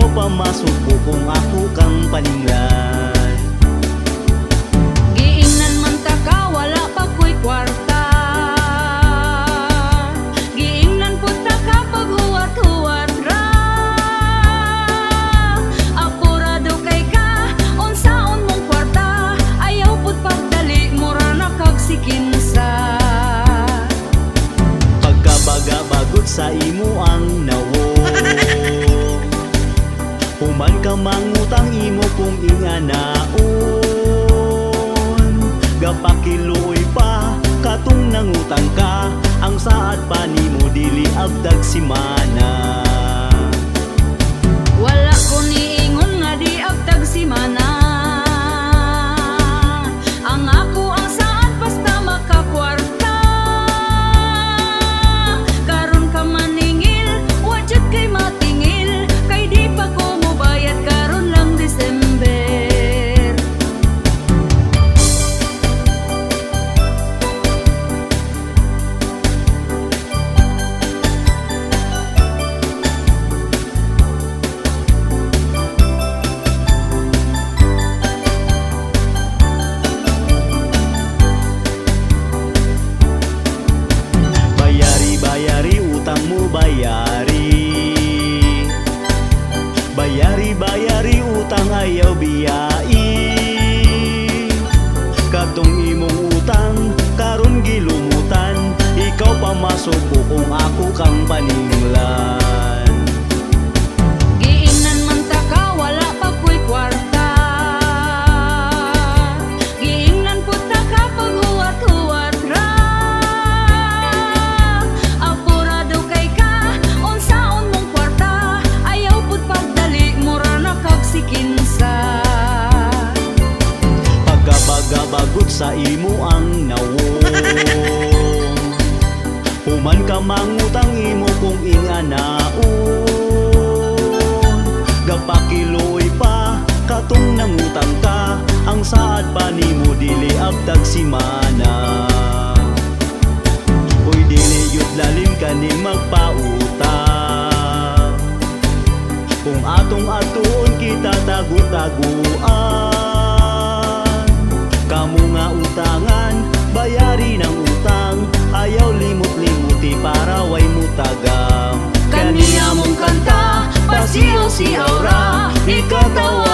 ikaw pa masuko kung ako kang paninglan. Giingnan man ta ka, wala pa ko'y kwarta. Giingnan po ta ka pag huwat-huwat ra. Apurado kay ka, unsaon mong kwarta. Ayaw po't pagdali, mura na kagsikinsa. Pagkabaga-bagot sa imo ang nawo, human ka mangutang imo kung inganaon. Gapakiluoy pa katong nangutang ka, ang saad pa nimo dili abdag simana. Wala ko niingon nga di abtag si mana. Ang ako ang saan basta makakwarta. Karon ka maningil, wajud kay matingil. Kay di pa ko mobayad karon lang December. Bayari utang mo bayari. Bayari utang ayaw biyai. Katong imong utang karon gilumutan, ikaw pa masuko kung ako kang paninglan. Giingnan man ta ka, wala pa ko'y kwarta. Giingnan po ta ka pag huwat-huwat ra. Apurado kay ka, unsaon mong kwarta. Ayaw po't pagdali, mura na kagsikinsa. Pagkabaga-bagot sa imo ang nawo, human ka mangutang imo kung inganaon. Gapakiloy pa katong nangutang ka, ang saad pa nimo dili abtag simana. Uy dili yut lalim kaning magpautang, kung atong atuon kita tagu-taguan. Kamu nga utangan, bayari ng utang, ayaw limot-limuti para way mutagam. Kaniya mong kanta, pasiyaw si Aura, ikatawa